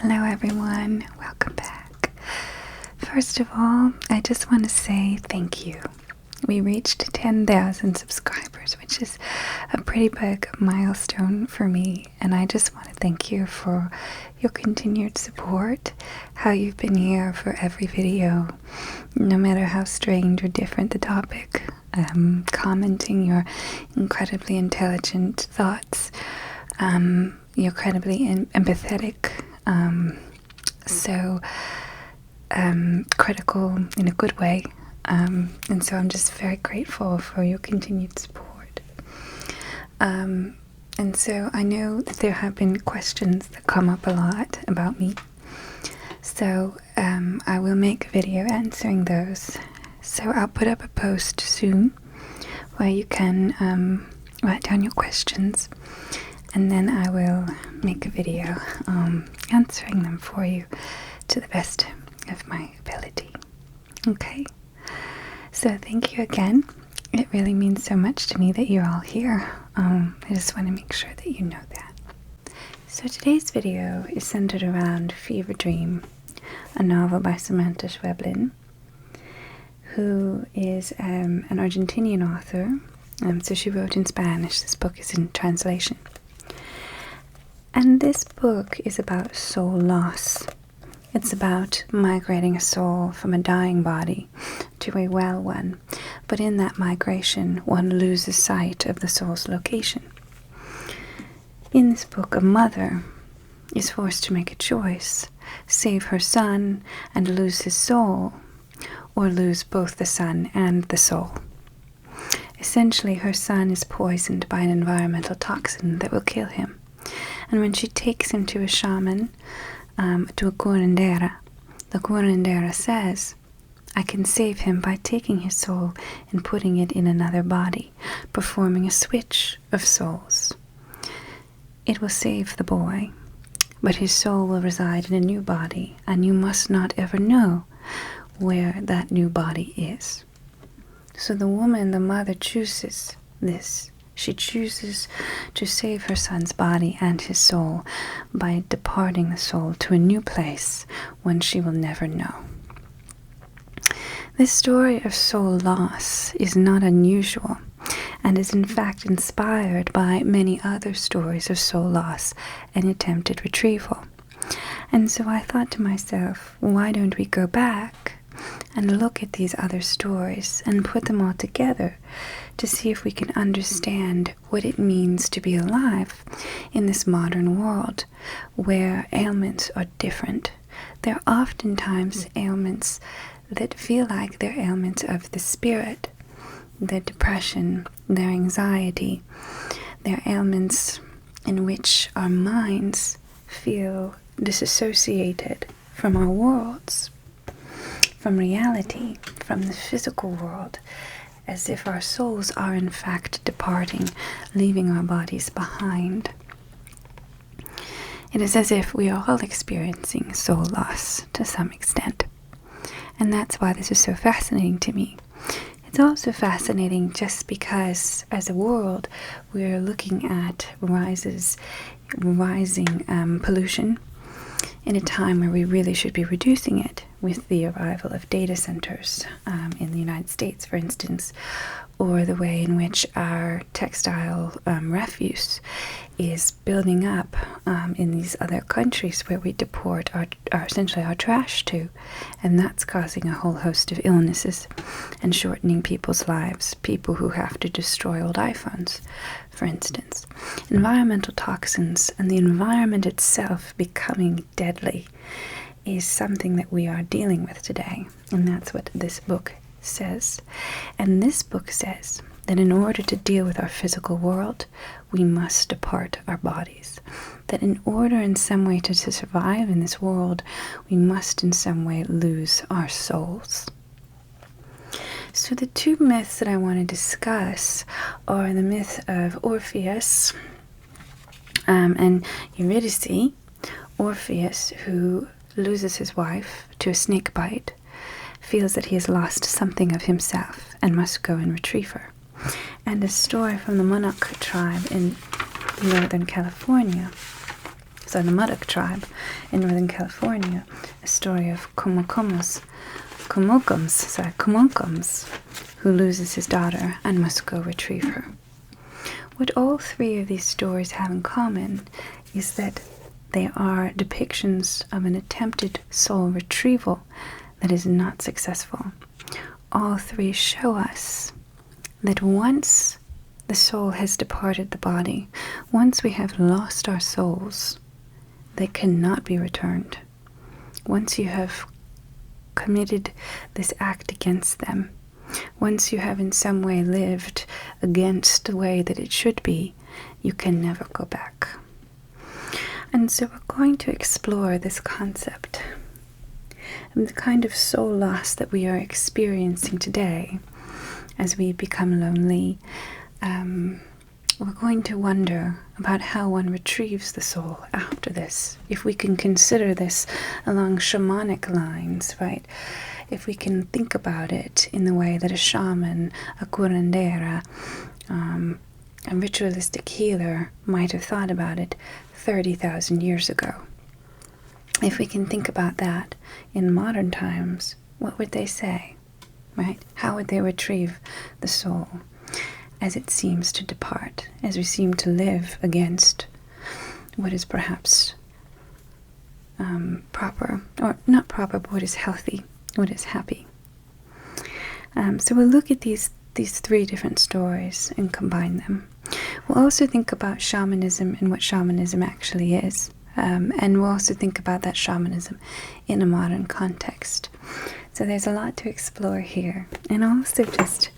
Hello everyone, welcome back. First of all, I just want to say thank you. We reached 10,000 subscribers, which is a pretty big milestone for me, and I just want to thank you for your continued support, how you've been here for every video, no matter how strange or different the topic, commenting your incredibly intelligent thoughts, you're incredibly empathetic, so critical in a good way, and so I'm just very grateful for your continued support. And so I know that there have been questions that come up a lot about me, so I will make a video answering those. So I'll put up a post soon where you can write down your questions, and then I will make a video answering them for you to the best of my ability. Okay? So thank you again. It really means so much to me that you're all here. I just want to make sure that you know that. So today's video is centered around Fever Dream, a novel by Samantha Schweblin, who is an Argentinian author. So she wrote in Spanish. This book is in translation. And this book is about soul loss. It's about migrating a soul from a dying body to a well one, but in that migration one loses sight of the soul's location. In this book, a mother is forced to make a choice: save her son and lose his soul, or lose both the son and the soul. Essentially, her son is poisoned by an environmental toxin that will kill him, and when she takes him to a shaman, to a curandera, the curandera says, I can save him by taking his soul and putting it in another body, performing a switch of souls. It will save the boy, but his soul will reside in a new body, and you must not ever know where that new body is. So the woman, the mother, chooses this. She chooses to save her son's body and his soul by departing the soul to a new place when she will never know. This story of soul loss is not unusual and is in fact inspired by many other stories of soul loss and attempted retrieval. And so I thought to myself, why don't we go back and look at these other stories and put them all together to see if we can understand what it means to be alive in this modern world where ailments are different. They're oftentimes ailments that feel like they're ailments of the spirit, their depression, their anxiety. They're ailments in which our minds feel disassociated from our worlds, from reality, from the physical world, as if our souls are in fact departing, leaving our bodies behind. It is as if we are all experiencing soul loss to some extent. And that's why this is so fascinating to me. It's also fascinating just because as a world we're looking at rising pollution in a time where we really should be reducing it, with the arrival of data centers in the United States, for instance, or the way in which our textile refuse is building up in these other countries where we deport essentially our trash to, and that's causing a whole host of illnesses and shortening people's lives, people who have to destroy old iPhones, for instance. Environmental toxins and the environment itself becoming deadly is something that we are dealing with today, and that's what this book says. And this book says that in order to deal with our physical world, we must depart our bodies. That in order in some way to survive in this world, we must in some way lose our souls. So the two myths that I want to discuss are the myth of Orpheus and Eurydice. Orpheus, who loses his wife to a snake bite, feels that he has lost something of himself and must go and retrieve her. And a story from the Monarch tribe in Northern California the Namuduk tribe in Northern California, a story of Kumokums, who loses his daughter and must go retrieve her. What all three of these stories have in common is that they are depictions of an attempted soul retrieval that is not successful. All three show us that once the soul has departed the body, once we have lost our souls, they cannot be returned. Once you have committed this act against them, once you have in some way lived against the way that it should be, you can never go back. And so we're going to explore this concept and the kind of soul loss that we are experiencing today as we become lonely. We're going to wonder about how one retrieves the soul after this. If we can consider this along shamanic lines, right? If we can think about it in the way that a shaman, a curandera, a ritualistic healer might have thought about it 30,000 years ago. If we can think about that in modern times, what would they say, right? How would they retrieve the soul as it seems to depart, as we seem to live against what is perhaps proper, or not proper, but what is healthy, what is happy. So we'll look at these three different stories and combine them. We'll also think about shamanism and what shamanism actually is. And we'll also think about that shamanism in a modern context. So there's a lot to explore here. And I'll also just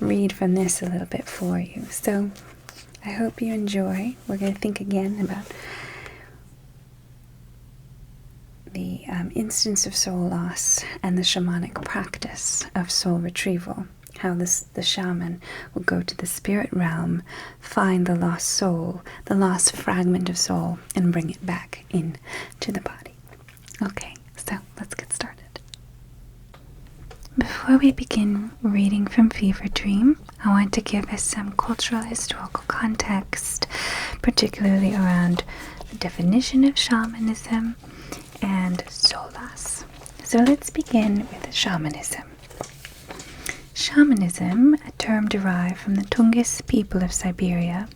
read from this a little bit for you. So I hope you enjoy. We're going to think again about the instance of soul loss and the shamanic practice of soul retrieval. How the shaman will go to the spirit realm, find the lost soul, the lost fragment of soul, and bring it back into the body. Okay, so let's get started. Before we begin reading from Fever Dream, I want to give us some cultural historical context, particularly around the definition of shamanism and soul loss. So let's begin with shamanism. Shamanism, a term derived from the Tungus people of Siberia,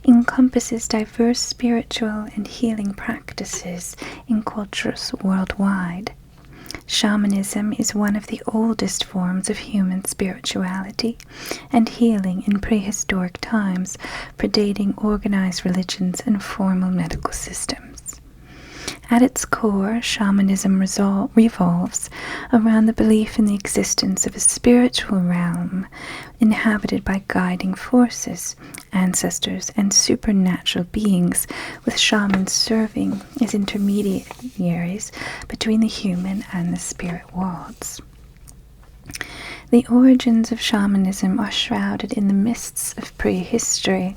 encompasses diverse spiritual and healing practices in cultures worldwide. Shamanism is one of the oldest forms of human spirituality and healing in prehistoric times, predating organized religions and formal medical systems. At its core, shamanism revolves around the belief in the existence of a spiritual realm inhabited by guiding forces, ancestors, and supernatural beings, with shamans serving as intermediaries between the human and the spirit worlds. The origins of shamanism are shrouded in the mists of prehistory,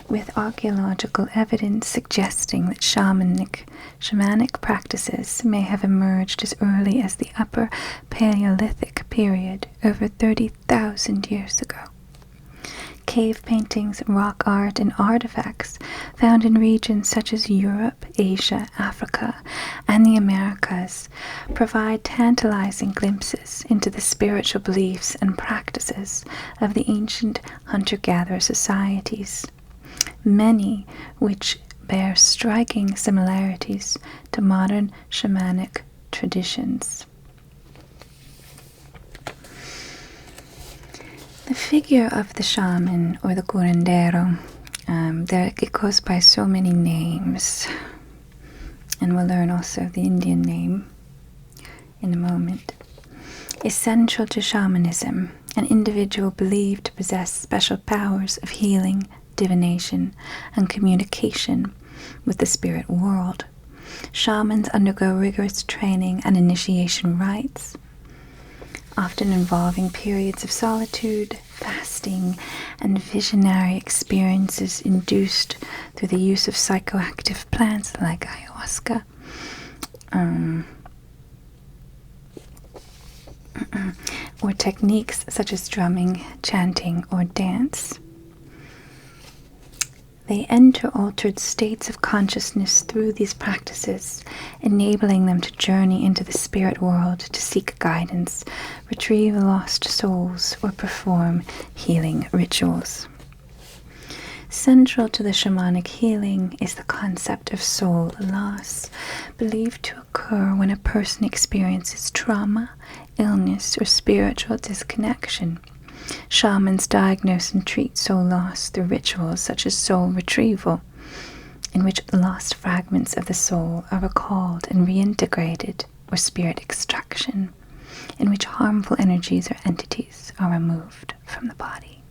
with archaeological evidence suggesting that shamanic practices may have emerged as early as the Upper Paleolithic period, over 30,000 years ago. Cave paintings, rock art, and artifacts found in regions such as Europe, Asia, Africa, and the Americas provide tantalizing glimpses into the spiritual beliefs and practices of the ancient hunter-gatherer societies, many which bear striking similarities to modern shamanic traditions. The figure of the shaman, or the curandero, it goes by so many names, and we'll learn also the Indian name in a moment, is central to shamanism, an individual believed to possess special powers of healing, divination, and communication with the spirit world. Shamans undergo rigorous training and initiation rites, often involving periods of solitude, fasting, and visionary experiences induced through the use of psychoactive plants like ayahuasca, or techniques such as drumming, chanting, or dance. They enter altered states of consciousness through these practices, enabling them to journey into the spirit world to seek guidance, retrieve lost souls, or perform healing rituals. Central to the shamanic healing is the concept of soul loss, believed to occur when a person experiences trauma, illness, or spiritual disconnection. Shamans diagnose and treat soul loss through rituals such as soul retrieval, in which lost fragments of the soul are recalled and reintegrated, or spirit extraction, in which harmful energies or entities are removed from the body.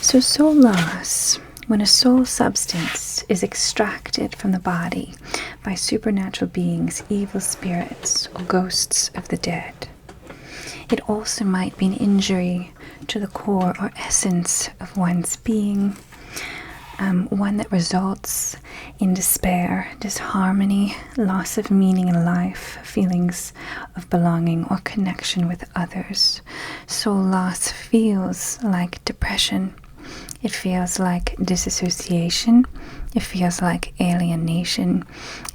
So soul loss, when a soul substance is extracted from the body by supernatural beings, evil spirits, or ghosts of the dead. It also might be an injury to the core or essence of one's being, one that results in despair, disharmony, loss of meaning in life, feelings of belonging or connection with others. Soul loss feels like depression. It feels like disassociation. It feels like alienation.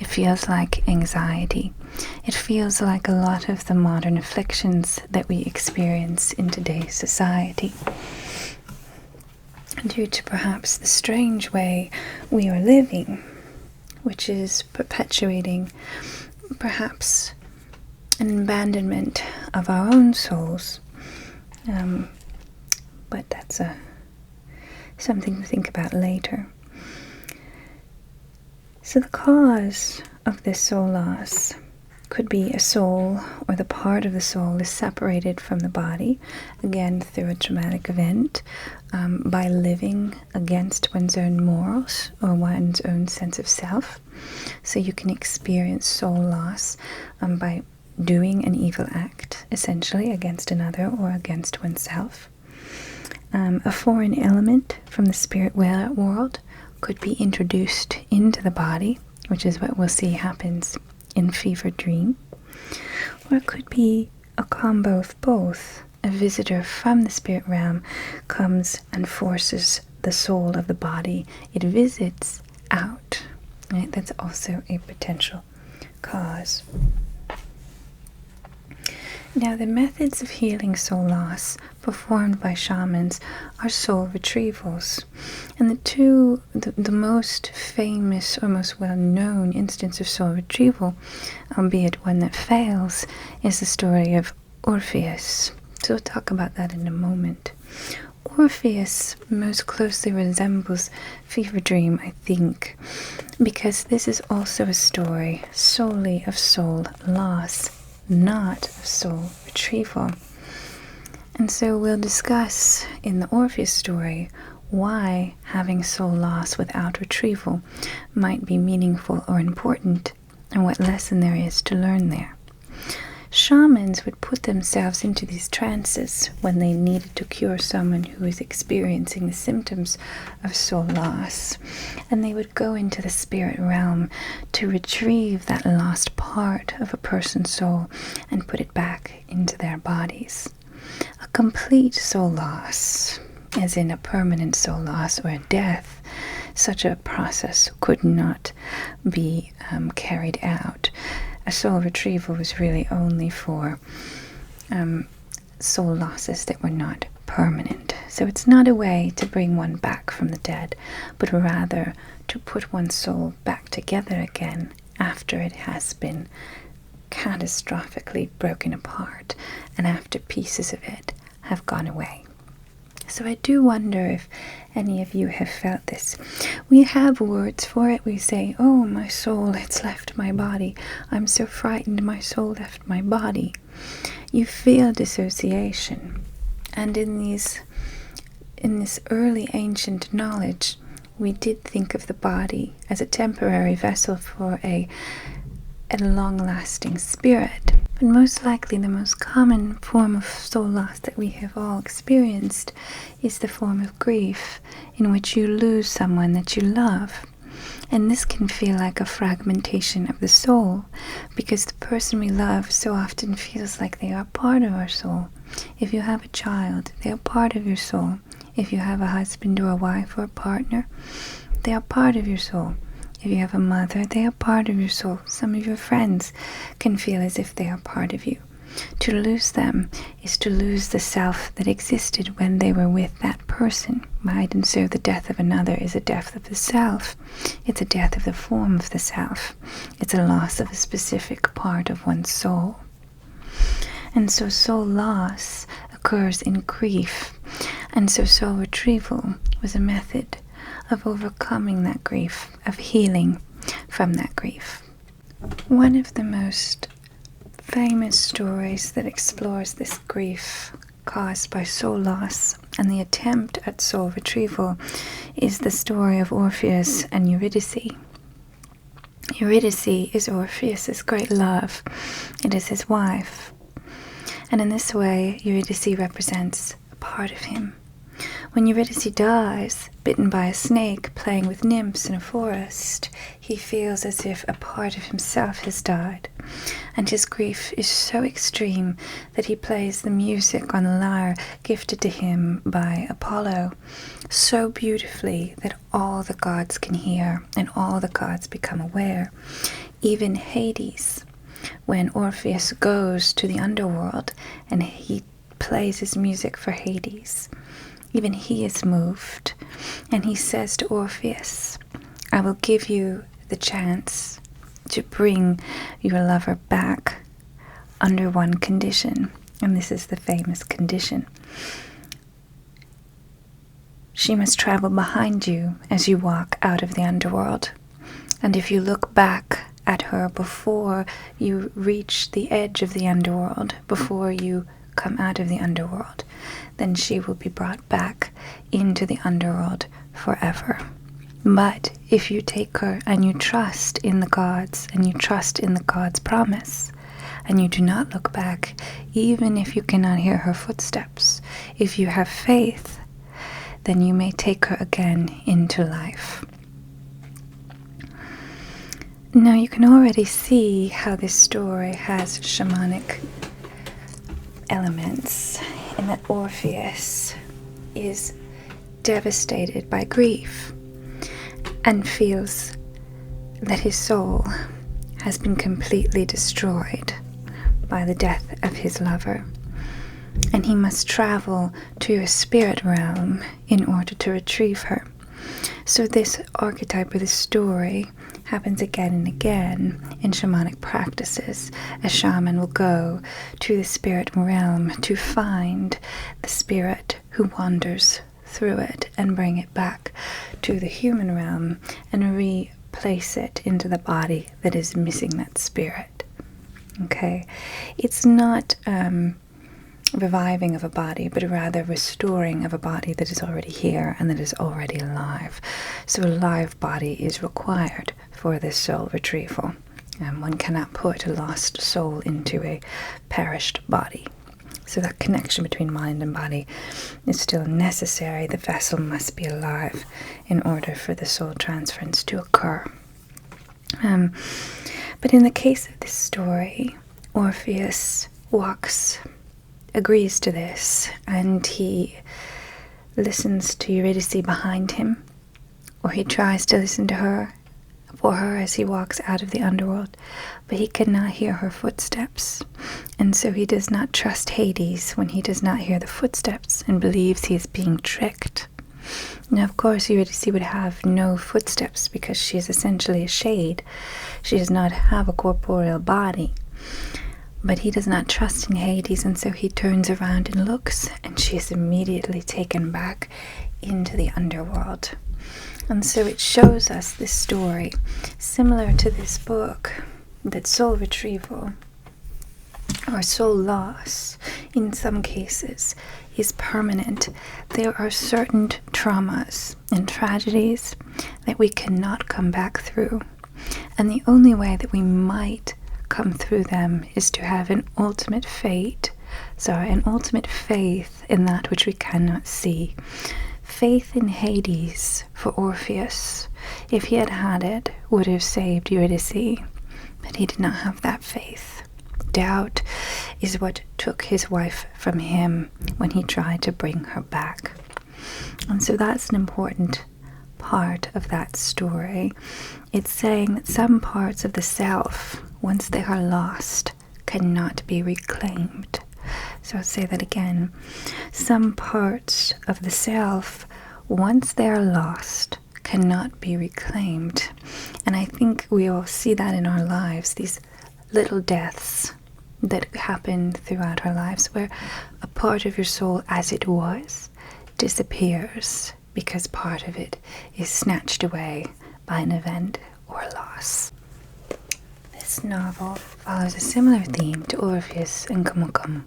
It feels like anxiety. It feels like a lot of the modern afflictions that we experience in today's society, due to perhaps the strange way we are living, which is perpetuating perhaps an abandonment of our own souls. But that's something to think about later. So the cause of this soul loss could be a soul, or the part of the soul is separated from the body, again through a traumatic event, by living against one's own morals or one's own sense of self. So you can experience soul loss by doing an evil act, essentially against another or against oneself. A foreign element from the spirit world could be introduced into the body, which is what we'll see happens in fever dream. Or it could be a combo of both. A visitor from the spirit realm comes and forces the soul of the body it visits out. Right? That's also a potential cause. Now, the methods of healing soul loss performed by shamans are soul retrievals. And the most famous or most well-known instance of soul retrieval, albeit one that fails, is the story of Orpheus. So we'll talk about that in a moment. Orpheus most closely resembles fever dream, I think, because this is also a story solely of soul loss, not of soul retrieval. And so we'll discuss in the Orpheus story why having soul loss without retrieval might be meaningful or important, and what lesson there is to learn there. Shamans would put themselves into these trances when they needed to cure someone who was experiencing the symptoms of soul loss, and they would go into the spirit realm to retrieve that lost part of a person's soul and put it back into their bodies. A complete soul loss, as in a permanent soul loss or a death, such a process could not be carried out. A soul retrieval was really only for soul losses that were not permanent. So it's not a way to bring one back from the dead, but rather to put one's soul back together again after it has been catastrophically broken apart and after pieces of it have gone away. So I do wonder if any of you have felt this. We have words for it. We say, oh, my soul, it's left my body. I'm so frightened, my soul left my body. You feel dissociation. And in this early ancient knowledge, we did think of the body as a temporary vessel for a long-lasting spirit. But most likely the most common form of soul loss that we have all experienced is the form of grief, in which you lose someone that you love. And this can feel like a fragmentation of the soul, because the person we love so often feels like they are part of our soul. If you have a child, they are part of your soul. If you have a husband or a wife or a partner, they are part of your soul. If you have a mother, they are part of your soul. Some of your friends can feel as if they are part of you. To lose them is to lose the self that existed when they were with that person, right? And so the death of another is a death of the self. It's a death of the form of the self. It's a loss of a specific part of one's soul. And so soul loss occurs in grief. And so soul retrieval was a method of overcoming that grief, of healing from that grief. One of the most famous stories that explores this grief caused by soul loss and the attempt at soul retrieval is the story of Orpheus and Eurydice. Eurydice is Orpheus's great love. It is his wife. And in this way, Eurydice represents a part of him. When Eurydice dies, bitten by a snake playing with nymphs in a forest, he feels as if a part of himself has died. And his grief is so extreme that he plays the music on a lyre gifted to him by Apollo so beautifully that all the gods can hear and all the gods become aware. Even Hades, when Orpheus goes to the underworld and he plays his music for Hades, even he is moved, and he says to Orpheus, I will give you the chance to bring your lover back under one condition, and this is the famous condition. She must travel behind you as you walk out of the underworld, and if you look back at her before you reach the edge of the underworld, before you come out of the underworld, then she will be brought back into the underworld forever. But if you take her and you trust in the gods and you trust in the gods' promise, and you do not look back, even if you cannot hear her footsteps, if you have faith, then you may take her again into life. Now you can already see how this story has shamanic elements, in that Orpheus is devastated by grief and feels that his soul has been completely destroyed by the death of his lover, and he must travel to a spirit realm in order to retrieve her. So this archetype or this story happens again and again in shamanic practices. A shaman will go to the spirit realm to find the spirit who wanders through it and bring it back to the human realm and replace it into the body that is missing that spirit. Okay? It's not reviving of a body, but rather restoring of a body that is already here and that is already alive. So a live body is required for this soul retrieval. One cannot put a lost soul into a perished body. So that connection between mind and body is still necessary. The vessel must be alive in order for the soul transference to occur. But in the case of this story, Orpheus agrees to this, and he listens to Eurydice behind him, or he tries to listen to her for her as he walks out of the underworld, but he cannot hear her footsteps, and so he does not trust Hades when he does not hear the footsteps and believes he is being tricked. Now, of course, Eurydice would have no footsteps because she is essentially a shade. She does not have a corporeal body. But he does not trust in Hades, and so he turns around and looks, and she is immediately taken back into the underworld. And so it shows us this story, similar to this book, that soul retrieval, or soul loss, in some cases, is permanent. There are certain traumas and tragedies that we cannot come back through. And the only way that we might come through them is to have an ultimate faith in that which we cannot see. Faith in Hades for Orpheus, if he had had it, would have saved Eurydice, but he did not have that faith. Doubt is what took his wife from him when he tried to bring her back. And so that's an important part of that story. It's saying that some parts of the self, once they are lost, cannot be reclaimed. So I'll say that again. Some parts of the self, once they are lost, cannot be reclaimed. And I think we all see that in our lives, these little deaths that happen throughout our lives, where a part of your soul as it was disappears because part of it is snatched away by an event or loss. This novel follows a similar theme to Orpheus and Kumukum.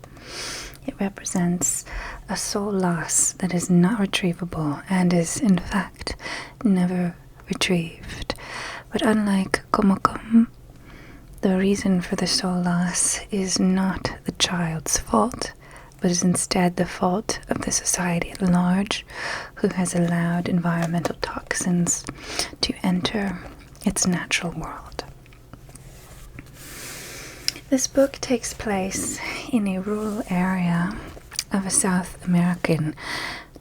It represents a soul loss that is not retrievable and is, in fact, never retrieved. But unlike Kumukum, the reason for the soul loss is not the child's fault, but is instead the fault of the society at large, who has allowed environmental toxins to enter its natural world. This book takes place in a rural area of a South American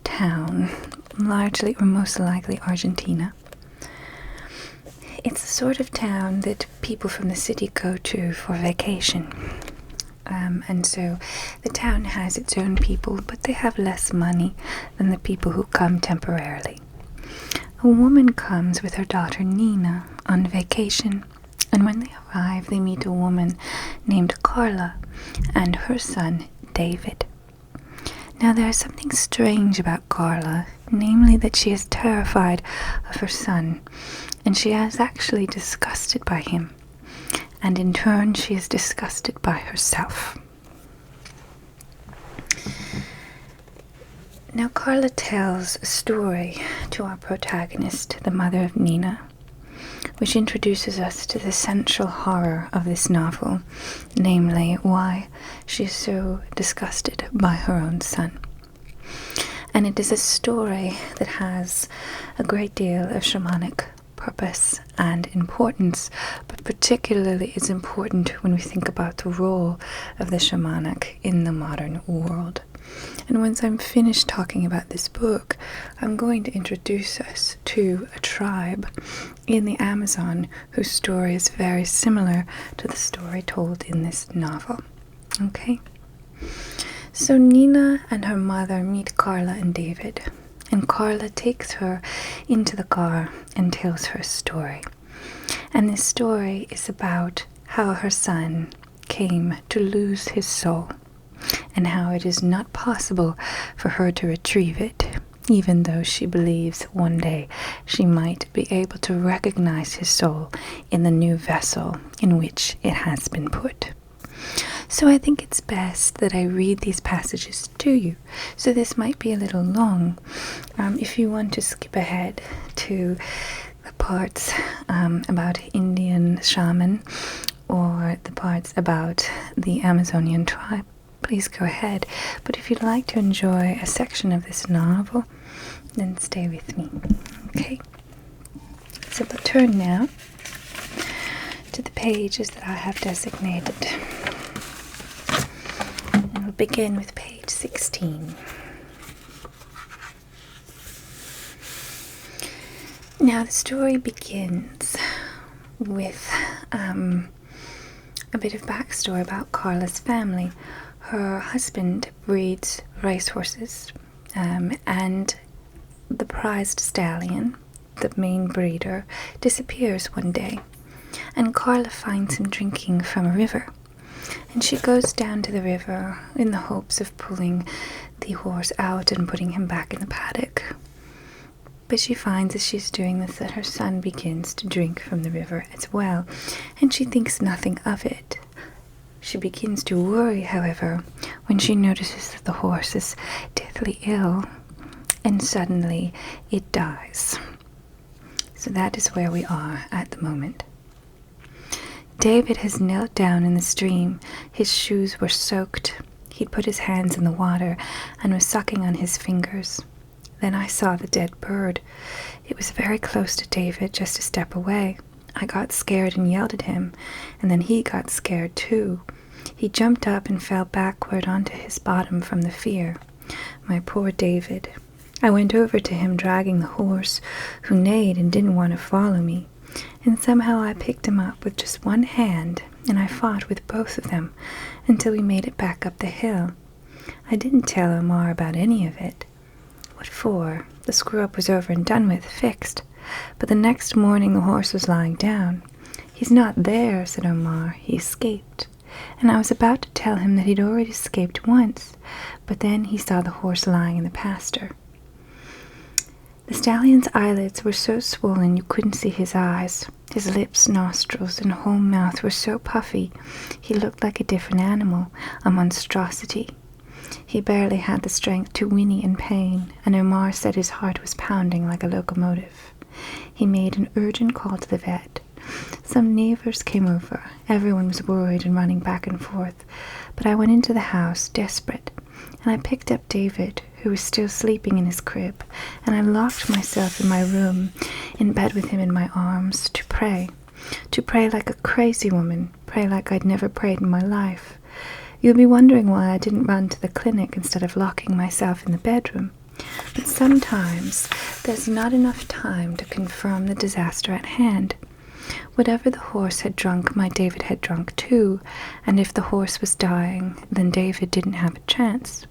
town, largely or most likely Argentina. It's the sort of town that people from the city go to for vacation. And so the town has its own people, but they have less money than the people who come temporarily. A woman comes with her daughter Nina on vacation, and when they arrive, they meet a woman named Carla and her son David. Now, there is something strange about Carla, namely that she is terrified of her son, and she is actually disgusted by him. And in turn, she is disgusted by herself. Now, Carla tells a story to our protagonist, the mother of Nina, which introduces us to the central horror of this novel, namely why she is so disgusted by her own son. And it is a story that has a great deal of shamanic purpose and importance, but particularly is important when we think about the role of the shamanic in the modern world. And once I'm finished talking about this book, I'm going to introduce us to a tribe in the Amazon whose story is very similar to the story told in this novel. Okay? So Nina and her mother meet Carla and David, and Carla takes her into the car and tells her story. And this story is about how her son came to lose his soul, and how it is not possible for her to retrieve it, even though she believes one day she might be able to recognize his soul in the new vessel in which it has been put. So I think it's best that I read these passages to you. So this might be a little long. If you want to skip ahead to the parts about Indian shaman or the parts about the Amazonian tribe, please go ahead. But if you'd like to enjoy a section of this novel, then stay with me. Okay? So we'll turn now to the pages that I have designated. And we'll begin with page 16. Now the story begins with a bit of backstory about Carla's family. Her husband breeds racehorses, and the prized stallion, the main breeder, disappears one day, and Carla finds him drinking from a river. And she goes down to the river in the hopes of pulling the horse out and putting him back in the paddock. But she finds as she's doing this that her son begins to drink from the river as well, and she thinks nothing of it. She begins to worry, however, when she notices that the horse is deathly ill, and suddenly it dies. So that is where we are at the moment. David has knelt down in the stream. His shoes were soaked. He'd put his hands in the water and was sucking on his fingers. Then I saw the dead bird. It was very close to David, just a step away. I got scared and yelled at him, and then he got scared too. He jumped up and fell backward onto his bottom from the fear. My poor David. I went over to him dragging the horse, who neighed and didn't want to follow me, and somehow I picked him up with just one hand, and I fought with both of them until we made it back up the hill. I didn't tell Omar about any of it. What for? The screw-up was over and done with, fixed. But the next morning the horse was lying down. "He's not there," said Omar. "He escaped." And I was about to tell him that he'd already escaped once, but then he saw the horse lying in the pasture. The stallion's eyelids were so swollen you couldn't see his eyes. His lips, nostrils, and whole mouth were so puffy he looked like a different animal, a monstrosity. He barely had the strength to whinny in pain, and Omar said his heart was pounding like a locomotive. He made an urgent call to the vet. Some neighbors came over. Everyone was worried and running back and forth, but I went into the house, desperate, and I picked up David, who was still sleeping in his crib, and I locked myself in my room, in bed with him in my arms, to pray like a crazy woman, pray like I'd never prayed in my life. You'll be wondering why I didn't run to the clinic instead of locking myself in the bedroom. But sometimes there's not enough time to confirm the disaster at hand. Whatever the horse had drunk, my David had drunk too, and if the horse was dying, then David didn't have a chance.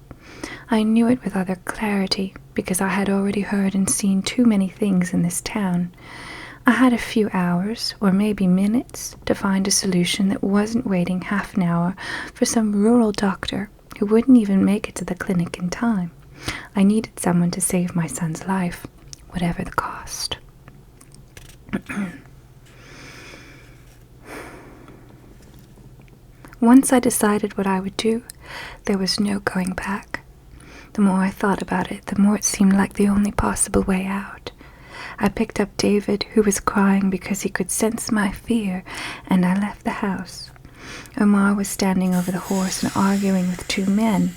I knew it with utter clarity, because I had already heard and seen too many things in this town. I had a few hours, or maybe minutes, to find a solution that wasn't waiting half an hour for some rural doctor who wouldn't even make it to the clinic in time. I needed someone to save my son's life, whatever the cost. Once I decided what I would do, there was no going back. The more I thought about it, the more it seemed like the only possible way out. I picked up David, who was crying because he could sense my fear, and I left the house. Omar was standing over the horse and arguing with two men,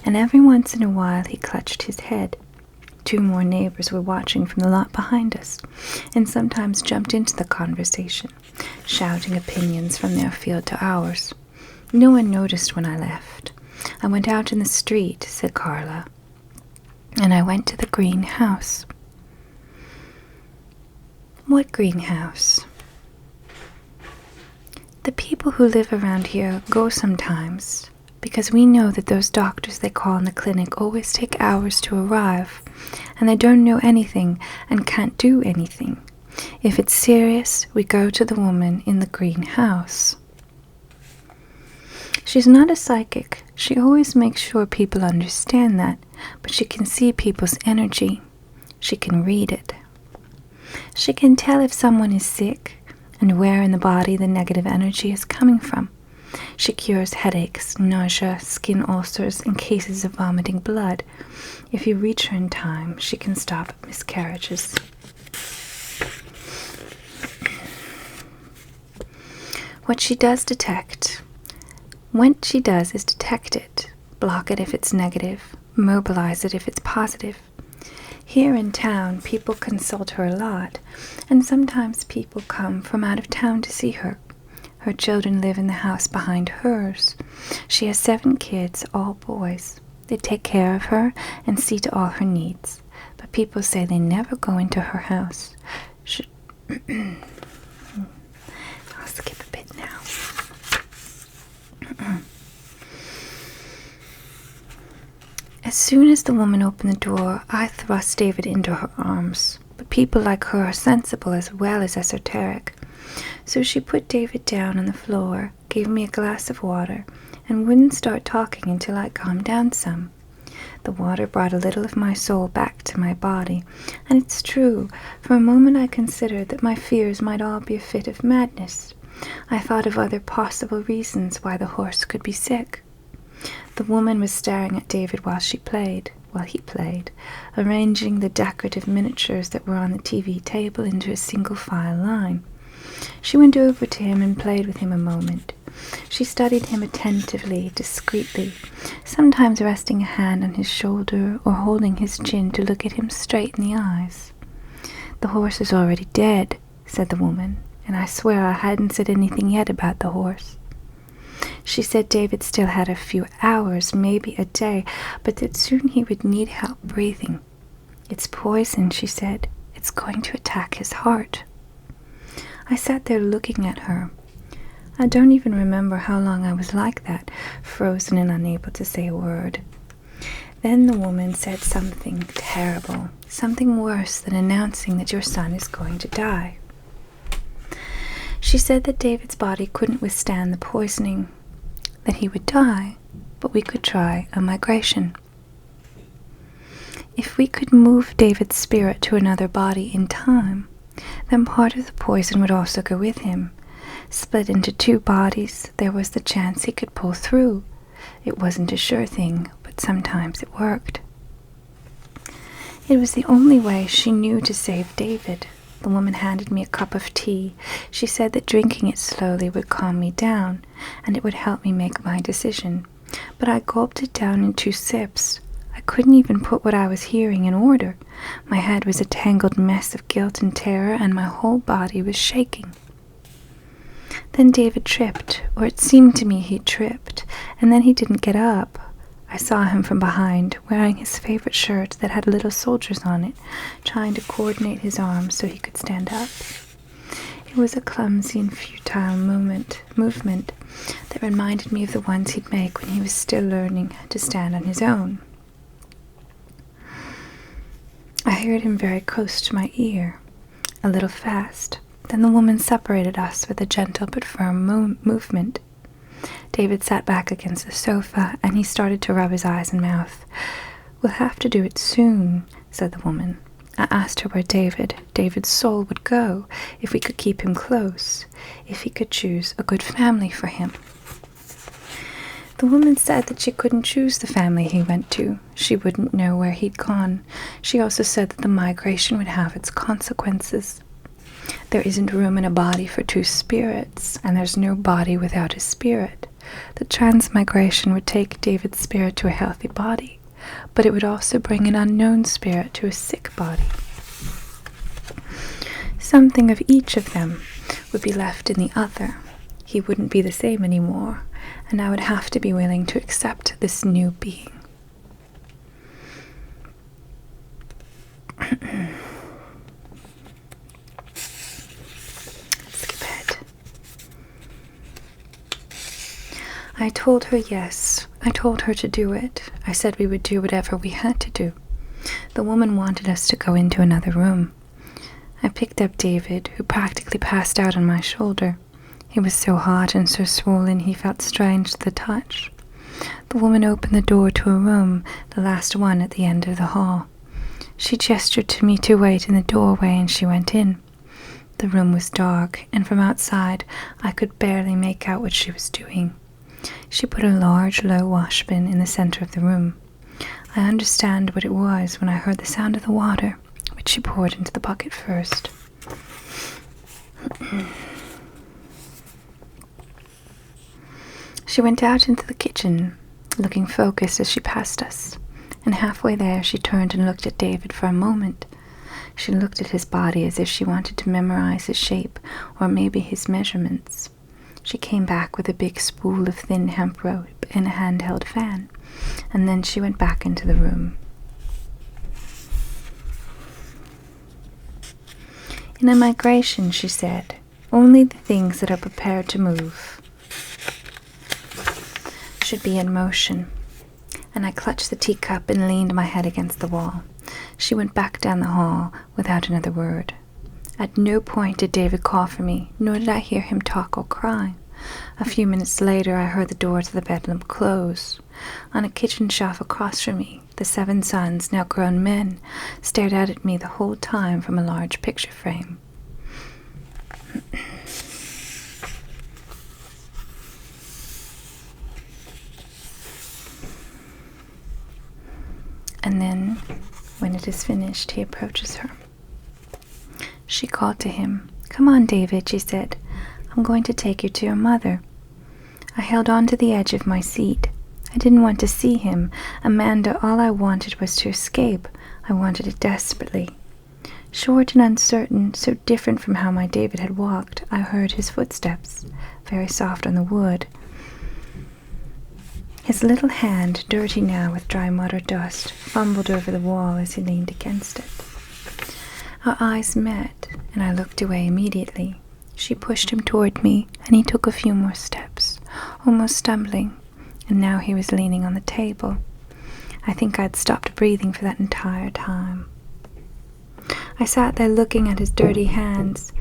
and every once in a while he clutched his head. Two more neighbors were watching from the lot behind us, and sometimes jumped into the conversation, shouting opinions from their field to ours. No one noticed when I left. I went out in the street, said Carla, and I went to the greenhouse. What greenhouse? The people who live around here go sometimes, because we know that those doctors they call in the clinic always take hours to arrive, and they don't know anything and can't do anything. If it's serious, we go to the woman in the greenhouse. She's not a psychic. She always makes sure people understand that, but she can see people's energy. She can read it. She can tell if someone is sick and where in the body the negative energy is coming from. She cures headaches, nausea, skin ulcers, and cases of vomiting blood. If you reach her in time, she can stop miscarriages. What she does is detect it, block it if it's negative, mobilize it if it's positive. Here in town, people consult her a lot, and sometimes people come from out of town to see her. Her children live in the house behind hers. She has 7 kids, all boys. They take care of her and see to all her needs, but people say they never go into her house. I'll skip a bit now. As soon as the woman opened the door, I thrust David into her arms. But people like her are sensible as well as esoteric. So she put David down on the floor, gave me a glass of water, and wouldn't start talking until I calmed down some. The water brought a little of my soul back to my body, and it's true, for a moment I considered that my fears might all be a fit of madness. I thought of other possible reasons why the horse could be sick. The woman was staring at David while he played, arranging the decorative miniatures that were on the TV table into a single file line. She went over to him and played with him a moment. She studied him attentively, discreetly, sometimes resting a hand on his shoulder or holding his chin to look at him straight in the eyes. "The horse is already dead," said the woman, and I swear I hadn't said anything yet about the horse. She said David still had a few hours, maybe a day, but that soon he would need help breathing. "It's poison," she said. "It's going to attack his heart." I sat there looking at her. I don't even remember how long I was like that, frozen and unable to say a word. Then the woman said something terrible, something worse than announcing that your son is going to die. She said that David's body couldn't withstand the poisoning, that he would die, but we could try a migration. If we could move David's spirit to another body in time, then part of the poison would also go with him. Split into 2 bodies, there was the chance he could pull through. It wasn't a sure thing, but sometimes it worked. It was the only way she knew to save David. The woman handed me a cup of tea. She said that drinking it slowly would calm me down, and it would help me make my decision. But I gulped it down in 2 sips. I couldn't even put what I was hearing in order. My head was a tangled mess of guilt and terror, and my whole body was shaking. Then David tripped, or it seemed to me he tripped, and then he didn't get up. I saw him from behind, wearing his favorite shirt that had little soldiers on it, trying to coordinate his arms so he could stand up. It was a clumsy and futile movement that reminded me of the ones he'd make when he was still learning to stand on his own. I heard him very close to my ear, a little fast. Then the woman separated us with a gentle but firm movement. David sat back against the sofa, and he started to rub his eyes and mouth. "We'll have to do it soon," said the woman. I asked her where David's soul would go, if we could keep him close, if he could choose a good family for him. The woman said that she couldn't choose the family he went to. She wouldn't know where he'd gone. She also said that the migration would have its consequences. There isn't room in a body for 2 spirits, and there's no body without a spirit. The transmigration would take David's spirit to a healthy body, but it would also bring an unknown spirit to a sick body. Something of each of them would be left in the other. He wouldn't be the same anymore, and I would have to be willing to accept this new being. Skip ahead. I told her yes. I told her to do it. I said we would do whatever we had to do. The woman wanted us to go into another room. I picked up David, who practically passed out on my shoulder. He was so hot and so swollen he felt strange to the touch. The woman opened the door to a room, the last one at the end of the hall. She gestured to me to wait in the doorway, and she went in. The room was dark, and from outside I could barely make out what she was doing. She put a large, low washbin in the center of the room. I understand what it was when I heard the sound of the water, which she poured into the bucket first. She went out into the kitchen, looking focused as she passed us, and halfway there she turned and looked at David for a moment. She looked at his body as if she wanted to memorize his shape, or maybe his measurements. She came back with a big spool of thin hemp rope and a handheld fan, and then she went back into the room. In a migration, she said, only the things that are prepared to move should be in motion. And I clutched the teacup and leaned my head against the wall. She went back down the hall without another word. At no point did David call for me, nor did I hear him talk or cry. A few minutes later, I heard the door to the bedroom close. On a kitchen shelf across from me, the 7 sons, now grown men, stared out at me the whole time from a large picture frame. And then, when it is finished, he approaches her. She called to him. "Come on, David," she said. "I'm going to take you to your mother." I held on to the edge of my seat. I didn't want to see him. Amanda, all I wanted was to escape. I wanted it desperately. Short and uncertain, so different from how my David had walked, I heard his footsteps, very soft on the wood. His little hand, dirty now with dry mud or dust, fumbled over the wall as he leaned against it. Our eyes met, and I looked away immediately. She pushed him toward me, and he took a few more steps, almost stumbling, and now he was leaning on the table. I think I'd stopped breathing for that entire time. I sat there looking at his dirty hands.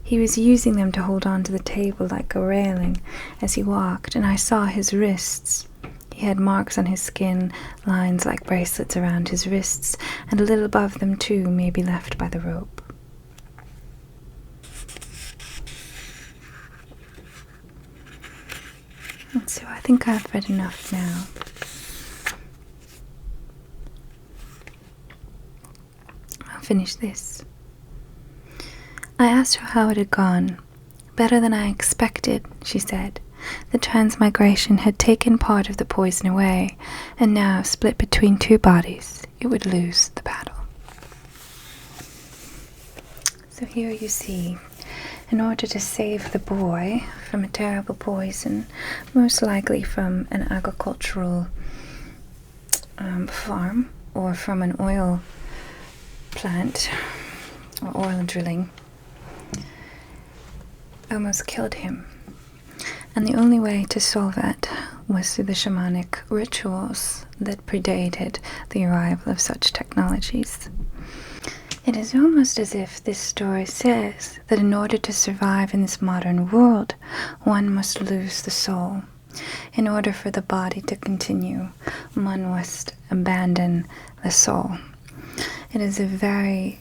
He was using them to hold on to the table like a railing as he walked, and I saw his wrists. He had marks on his skin, lines like bracelets around his wrists, and a little above them too, maybe left by the rope. And so I think I've read enough now. I'll finish this. I asked her how it had gone. Better than I expected, she said. The transmigration had taken part of the poison away, and now, split between two bodies, it would lose the battle. So here you see, in order to save the boy from a terrible poison, most likely from an agricultural farm or from an oil plant or oil drilling, almost killed him. And the only way to solve it was through the shamanic rituals that predated the arrival of such technologies. It is almost as if this story says that in order to survive in this modern world, one must lose the soul. In order for the body to continue, one must abandon the soul. It is a very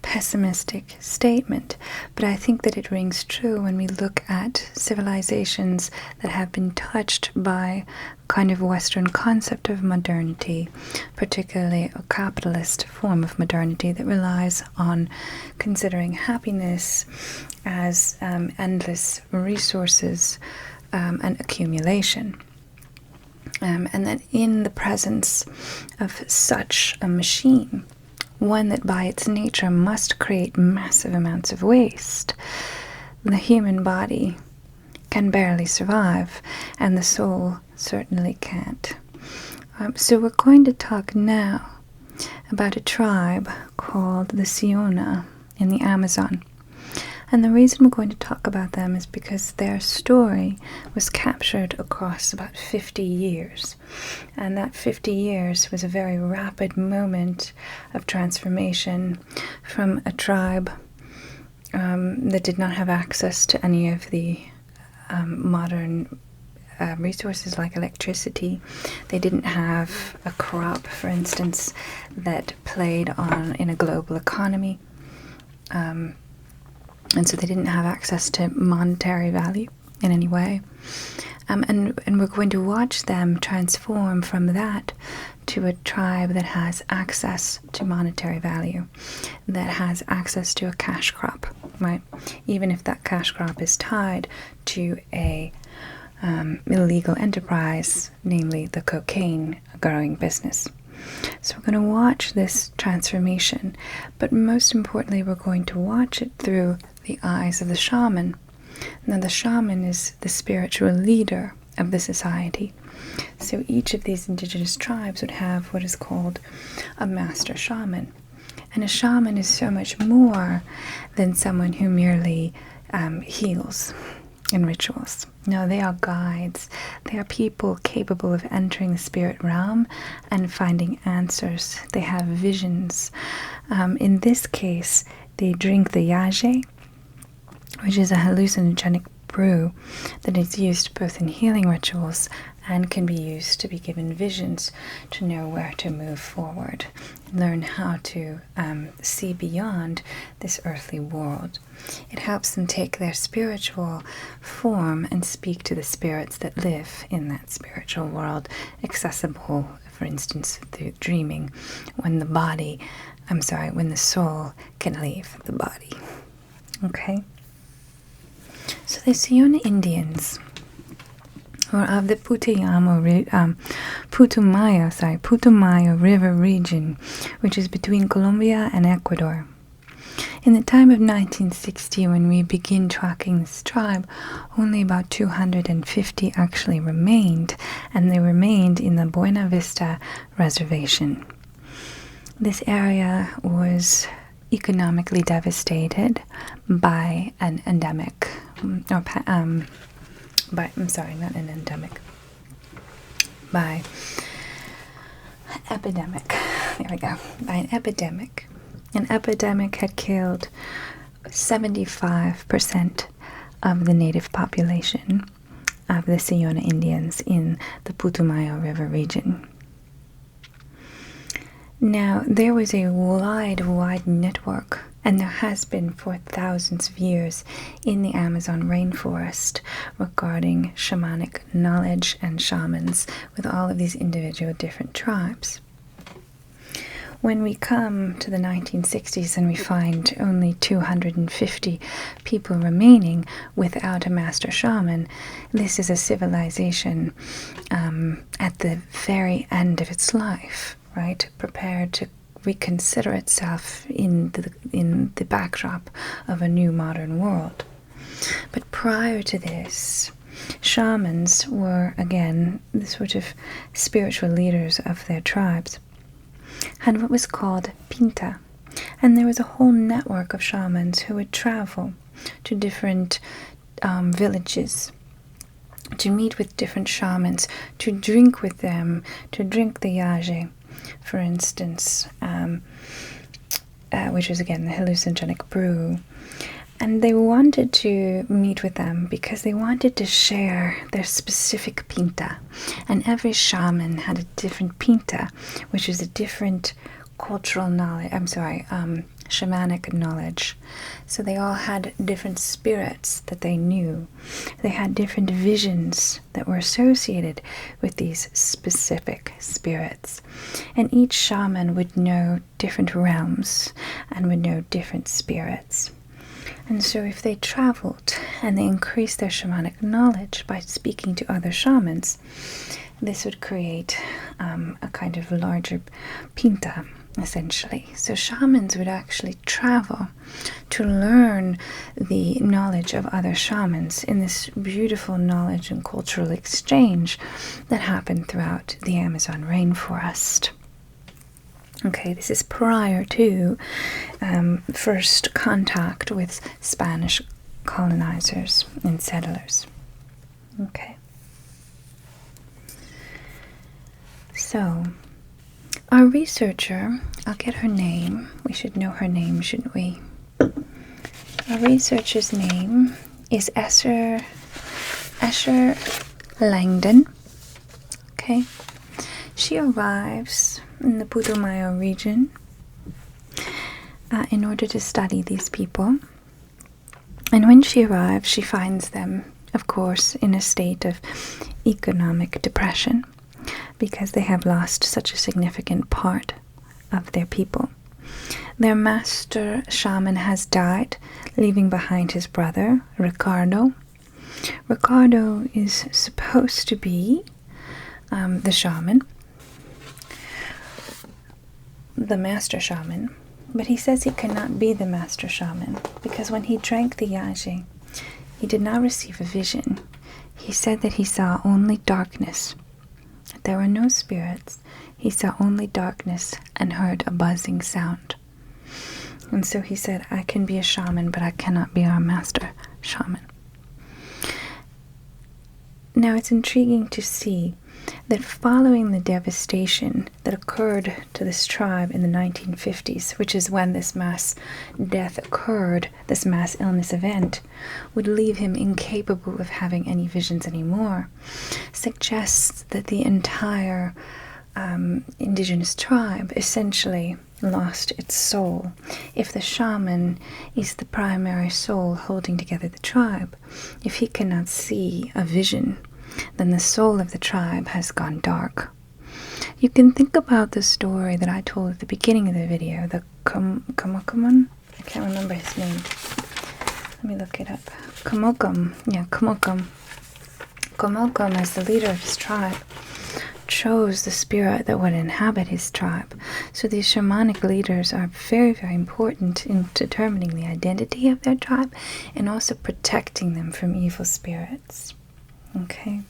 pessimistic statement, but I think that it rings true when we look at civilizations that have been touched by kind of Western concept of modernity, particularly a capitalist form of modernity that relies on considering happiness as endless resources and accumulation. And that in the presence of such a machine, one that by its nature must create massive amounts of waste, the human body can barely survive, and the soul certainly can't. So we're going to talk now about a tribe called the Siona in the Amazon. And the reason we're going to talk about them is because their story was captured across about 50 years. And that 50 years was a very rapid moment of transformation from a tribe that did not have access to any of the modern resources like electricity. They didn't have a crop, for instance, that played on in a global economy. And so they didn't have access to monetary value in any way. And we're going to watch them transform from that to a tribe that has access to monetary value, that has access to a cash crop, right? Even if that cash crop is tied to a illegal enterprise, namely the cocaine growing business. So we're going to watch this transformation, but most importantly, we're going to watch it through the eyes of the shaman. Now, the shaman is the spiritual leader of the society. So each of these indigenous tribes would have what is called a master shaman. And a shaman is so much more than someone who merely heals in rituals. No, they are guides. They are people capable of entering the spirit realm and finding answers. They have visions. In this case, they drink the yaje, which is a hallucinogenic brew that is used both in healing rituals and can be used to be given visions to know where to move forward, learn how to see beyond this earthly world. It helps them take their spiritual form and speak to the spirits that live in that spiritual world, accessible, for instance, through dreaming, when the soul can leave the body. Okay? So the Siona Indians were of the Putumayo River region, which is between Colombia and Ecuador. In the time of 1960, when we begin tracking this tribe, only about 250 actually remained, and they remained in the Buena Vista Reservation. This area was economically devastated by an endemic, by epidemic. There we go. By an epidemic. An epidemic had killed 75% of the native population of the Siona Indians in the Putumayo River region. Now, there was a wide network, and there has been for thousands of years in the Amazon rainforest regarding shamanic knowledge and shamans with all of these individual different tribes. When we come to the 1960s and we find only 250 people remaining without a master shaman, this is a civilization at the very end of its life, right? Prepared to reconsider itself in the backdrop of a new modern world. But prior to this, shamans were, again, the sort of spiritual leaders of their tribes, had what was called pinta. And there was a whole network of shamans who would travel to different villages to meet with different shamans, to drink with them, to drink the yaje, for instance, which is again the hallucinogenic brew. And they wanted to meet with them because they wanted to share their specific pinta. And every shaman had a different pinta, which is a different cultural knowledge, shamanic knowledge. So they all had different spirits that they knew. They had different visions that were associated with these specific spirits. And each shaman would know different realms and would know different spirits. And so if they traveled and they increased their shamanic knowledge by speaking to other shamans, this would create a kind of larger pinta, essentially. So shamans would actually travel to learn the knowledge of other shamans in this beautiful knowledge and cultural exchange that happened throughout the Amazon rainforest. Okay, this is prior to first contact with Spanish colonizers and settlers. Okay. So, our researcher, I'll get her name. We should know her name, shouldn't we? Our researcher's name is Escher Langdon. Okay. She arrives in the Putumayo region in order to study these people. And when she arrives, she finds them, of course, in a state of economic depression because they have lost such a significant part of their people. Their master shaman has died, leaving behind his brother, Ricardo. Ricardo is supposed to be the shaman, the master shaman, but he says he cannot be the master shaman because when he drank the yaji, he did not receive a vision. He said that he saw only darkness. There were no spirits. He saw only darkness and heard a buzzing sound. And so he said, I can be a shaman, but I cannot be our master shaman. Now it's intriguing to see that following the devastation that occurred to this tribe in the 1950s, which is when this mass death occurred, this mass illness event, would leave him incapable of having any visions anymore, suggests that the entire indigenous tribe essentially lost its soul. If the shaman is the primary soul holding together the tribe, if he cannot see a vision, then the soul of the tribe has gone dark. You can think about the story that I told at the beginning of the video, the Kamokaman? I can't remember his name. Let me look it up. Kamokam. Yeah, Kamokam. Kamokam, as the leader of his tribe, chose the spirit that would inhabit his tribe. So these shamanic leaders are very, very important in determining the identity of their tribe and also protecting them from evil spirits. Okay.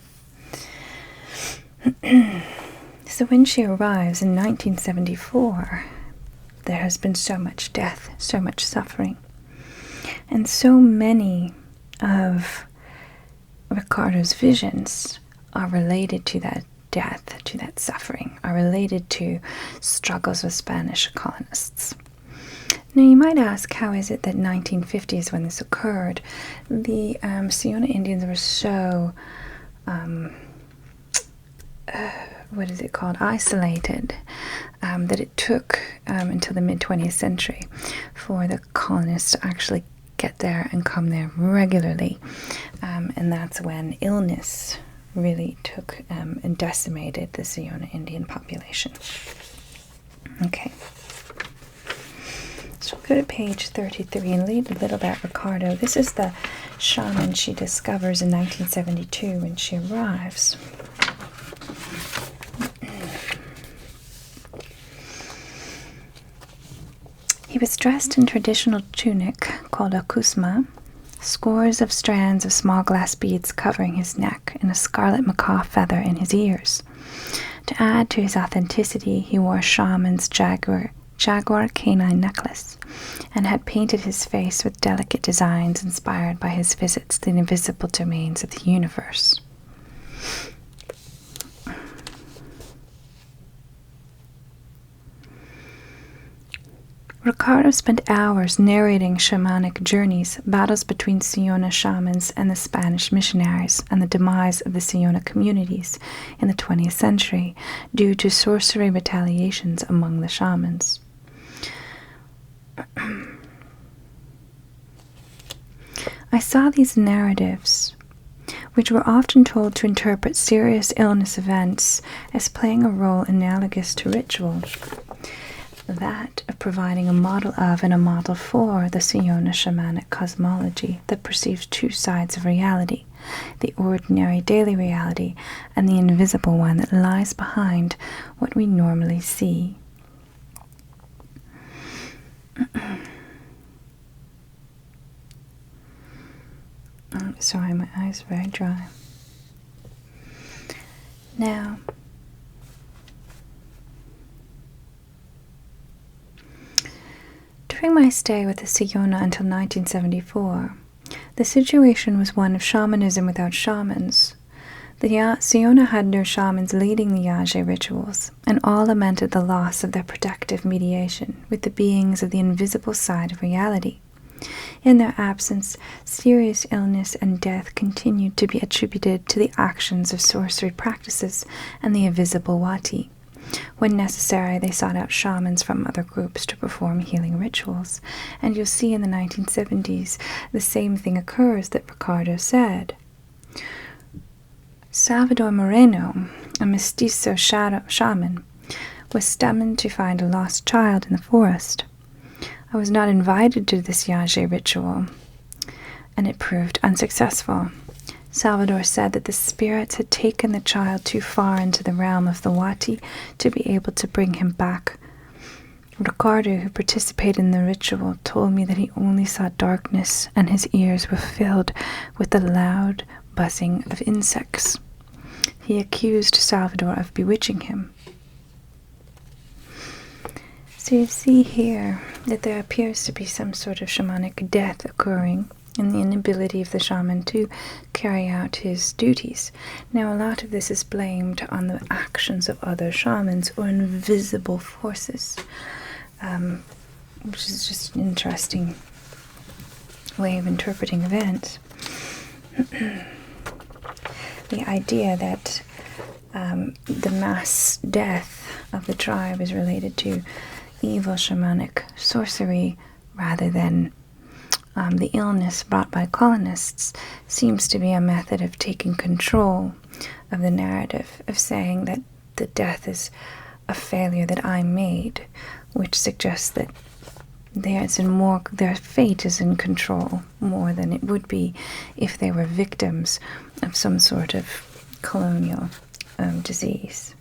So when she arrives in 1974, there has been so much death, so much suffering. And so many of Ricardo's visions are related to that death, to that suffering, are related to struggles with Spanish colonists. Now you might ask, how is it that 1950 is when this occurred? The Siona Indians were so, isolated, that it took until the mid-20th century for the colonists to actually get there and come there regularly. And that's when illness really took and decimated the Siona Indian population. Okay. So we'll go to page 33 and read a little about Ricardo. This is the shaman she discovers in 1972 when she arrives. He was dressed in traditional tunic called a kusma, scores of strands of small glass beads covering his neck, and a scarlet macaw feather in his ears. To add to his authenticity, he wore a shaman's jaguar canine necklace, and had painted his face with delicate designs inspired by his visits to the invisible domains of the universe. Ricardo spent hours narrating shamanic journeys, battles between Siona shamans and the Spanish missionaries, and the demise of the Siona communities in the 20th century due to sorcery retaliations among the shamans. I saw these narratives, which were often told to interpret serious illness events as playing a role analogous to ritual, that of providing a model of and a model for the Siona shamanic cosmology that perceives two sides of reality, the ordinary daily reality and the invisible one that lies behind what we normally see. Sorry, my eyes are very dry. Now, during my stay with the Siona until 1974, the situation was one of shamanism without shamans. The Siona had no shamans leading the Yage rituals, and all lamented the loss of their protective mediation with the beings of the invisible side of reality. In their absence, serious illness and death continued to be attributed to the actions of sorcery practices and the invisible wati. When necessary, they sought out shamans from other groups to perform healing rituals, and you'll see in the 1970s the same thing occurs that Ricardo said. Salvador Moreno, a mestizo shaman, was summoned to find a lost child in the forest. I was not invited to this Yage ritual, and it proved unsuccessful. Salvador said that the spirits had taken the child too far into the realm of the Wati to be able to bring him back. Ricardo, who participated in the ritual, told me that he only saw darkness and his ears were filled with the loud buzzing of insects. He accused Salvador of bewitching him. So you see here that there appears to be some sort of shamanic death occurring and the inability of the shaman to carry out his duties. Now, a lot of this is blamed on the actions of other shamans or invisible forces, which is just an interesting way of interpreting events. The idea that the mass death of the tribe is related to evil shamanic sorcery rather than the illness brought by colonists seems to be a method of taking control of the narrative, of saying that the death is a failure that I made, which suggests that their fate is in control more than it would be if they were victims of some sort of colonial disease.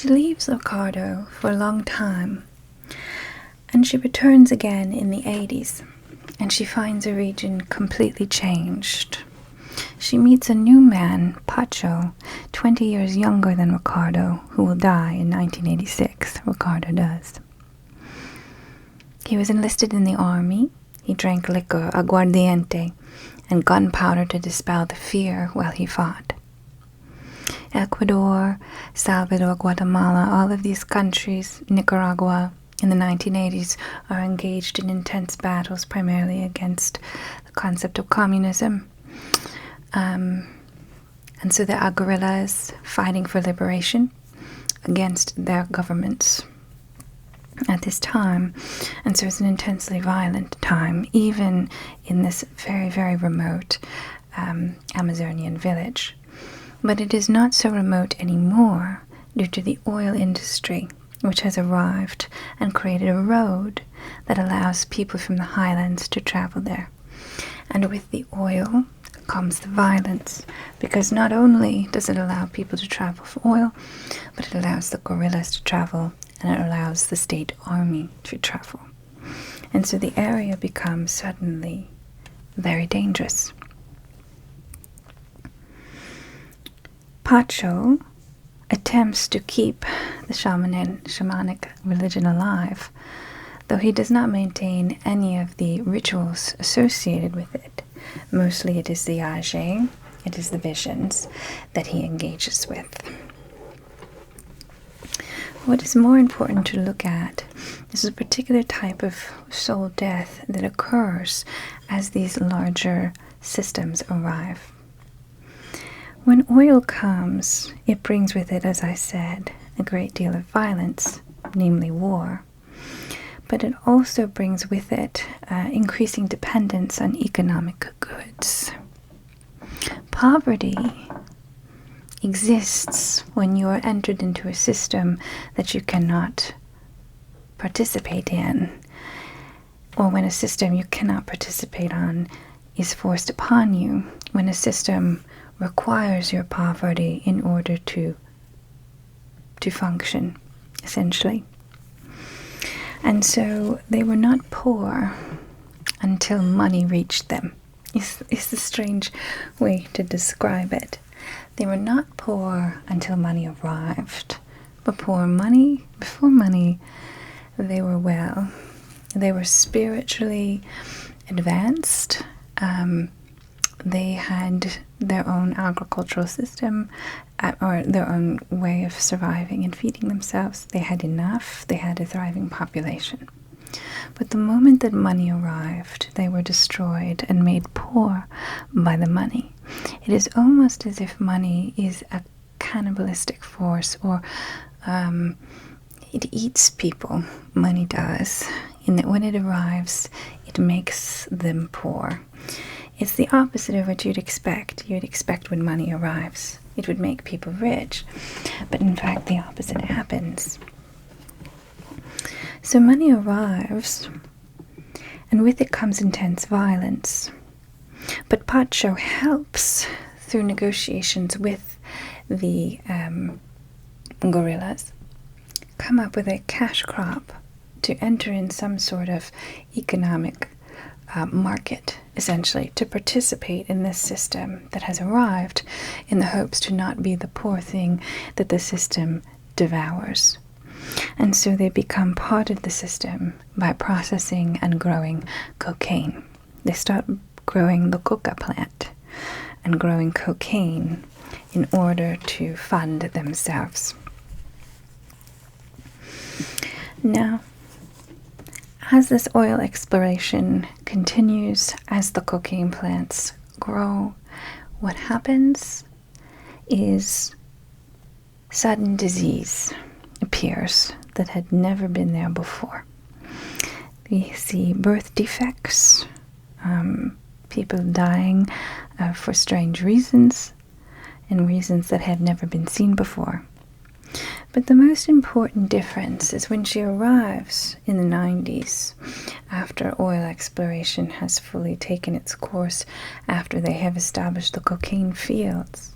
she leaves Ricardo for a long time, and she returns again in the 80s, and she finds a region completely changed. She meets a new man, Pacho, 20 years younger than Ricardo, who will die in 1986. Ricardo does. He was enlisted in the army. He drank liquor, aguardiente, and gunpowder to dispel the fear while he fought. Ecuador, Salvador, Guatemala, all of these countries, Nicaragua, in the 1980s are engaged in intense battles primarily against the concept of communism. And so there are guerrillas fighting for liberation against their governments at this time. And so it's an intensely violent time, even in this very, very remote Amazonian village. But it is not so remote anymore due to the oil industry, which has arrived and created a road that allows people from the highlands to travel there. And with the oil comes the violence, because not only does it allow people to travel for oil, but it allows the guerrillas to travel, and it allows the state army to travel. And so the area becomes suddenly very dangerous. Pacho attempts to keep the shamanic religion alive, though he does not maintain any of the rituals associated with it. Mostly it is the age, it is the visions that he engages with. What is more important to look at is a particular type of soul death that occurs as these larger systems arrive. When oil comes, it brings with it, as I said, a great deal of violence, namely war. But it also brings with it increasing dependence on economic goods. Poverty exists when you are entered into a system that you cannot participate in, or when a system you cannot participate on is forced upon you, when a system requires your poverty in order to function, essentially. And so they were not poor until money reached them. It's a strange way to describe it. They were not poor until money arrived. But before money, they were well. They were spiritually advanced. They had their own agricultural system, or their own way of surviving and feeding themselves. They had enough. They had a thriving population. But the moment that money arrived, they were destroyed and made poor by the money. It is almost as if money is a cannibalistic force, or it eats people. Money does. In that when it arrives, it makes them poor. It's the opposite of what you'd expect. You'd expect when money arrives, it would make people rich. But in fact, the opposite happens. So money arrives, and with it comes intense violence. But Pacho helps through negotiations with the guerrillas come up with a cash crop to enter in some sort of economic market, essentially, to participate in this system that has arrived, in the hopes to not be the poor thing that the system devours. And so they become part of the system by processing and growing cocaine. They start growing the coca plant and growing cocaine in order to fund themselves. Now, as this oil exploration continues, as the cocaine plants grow, what happens is sudden disease appears that had never been there before. We see birth defects, people dying for strange reasons, and reasons that had never been seen before. But the most important difference is when she arrives in the 90s, after oil exploration has fully taken its course, after they have established the cocaine fields.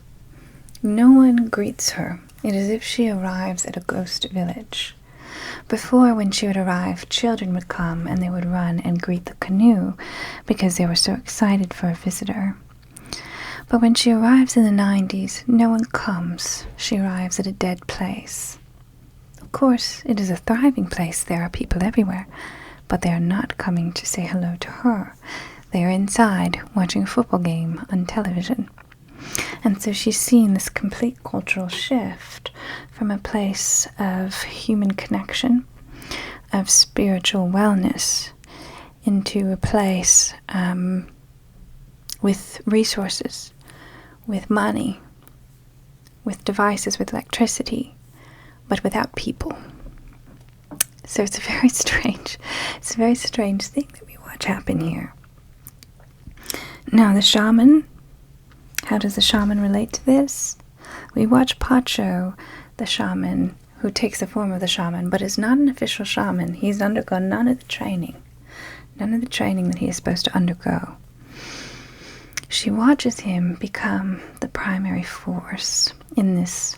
No one greets her It is as if she arrives at a ghost village. Before, when she would arrive, children would come and they would run and greet the canoe because they were so excited for a visitor. But when she arrives in the 90s, no one comes. She arrives at a dead place. Of course, it is a thriving place. There are people everywhere, but they are not coming to say hello to her. They are inside watching a football game on television. And so she's seen this complete cultural shift from a place of human connection, of spiritual wellness, into a place with resources, with money, with devices, with electricity, but without people. So it's a very strange thing that we watch happen here. Now the shaman, how does the shaman relate to this? We watch Pacho, the shaman, who takes the form of the shaman, but is not an official shaman. He's undergone none of the training that he is supposed to undergo. She watches him become the primary force in this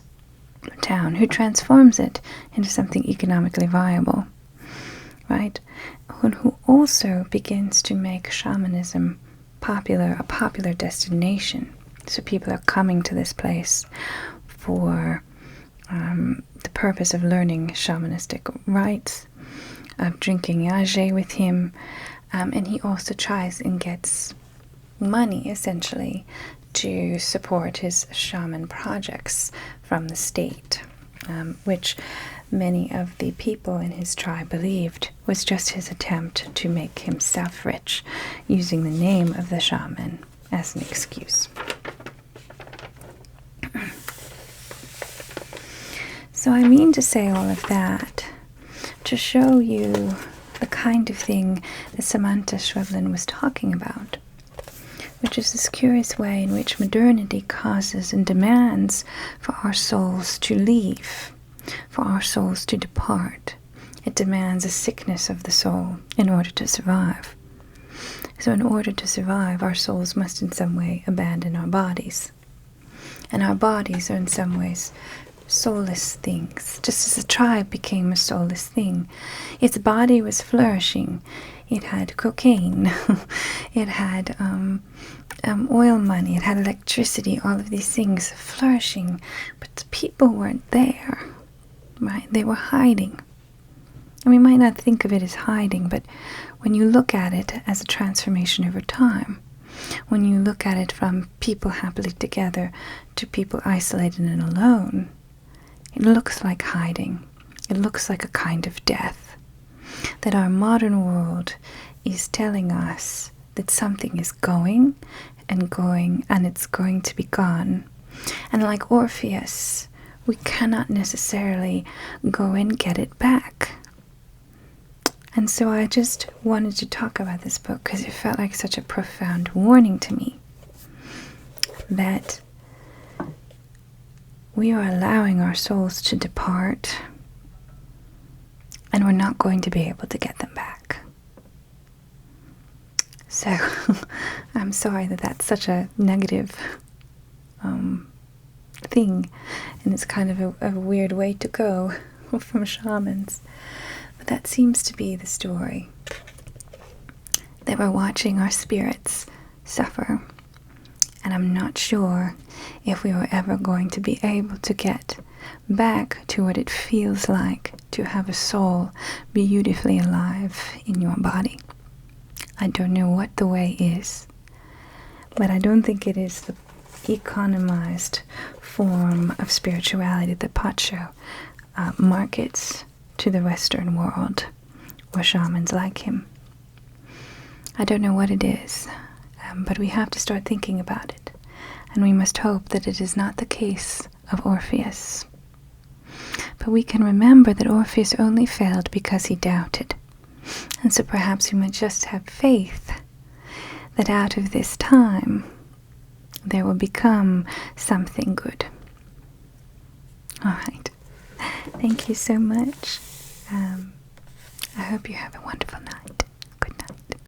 town, who transforms it into something economically viable, right? And who also begins to make shamanism a popular destination. So people are coming to this place for the purpose of learning shamanistic rites, of drinking yage with him, and he also tries and gets money, essentially, to support his shaman projects from the state, which many of the people in his tribe believed was just his attempt to make himself rich, using the name of the shaman as an excuse. So I mean to say all of that to show you the kind of thing that Samantha Schweblin was talking about, which is this curious way in which modernity causes and demands for our souls to leave, for our souls to depart. It demands a sickness of the soul in order to survive. So in order to survive, our souls must in some way abandon our bodies. And our bodies are in some ways soulless things, just as the tribe became a soulless thing. Its body was flourishing. It had cocaine, it had oil money, it had electricity, all of these things flourishing, but the people weren't there, right? They were hiding. And we might not think of it as hiding, but when you look at it as a transformation over time, when you look at it from people happily together to people isolated and alone, it looks like hiding. It looks like a kind of death. That our modern world is telling us that something is going, and it's going to be gone. And like Orpheus, we cannot necessarily go and get it back. And so I just wanted to talk about this book because it felt like such a profound warning to me that we are allowing our souls to depart, and we're not going to be able to get them back. So I'm sorry that that's such a negative thing, and it's kind of a weird way to go from shamans. But that seems to be the story, that we're watching our spirits suffer. And I'm not sure if we were ever going to be able to get back to what it feels like to have a soul beautifully alive in your body. I don't know what the way is, but I don't think it is the economized form of spirituality that Pacho markets to the Western world, or shamans like him. I don't know what it is, but we have to start thinking about it, and we must hope that it is not the case of Orpheus. But we can remember that Orpheus only failed because he doubted, and so perhaps we might just have faith that out of this time there will become something good. All right. Thank you so much. I hope you have a wonderful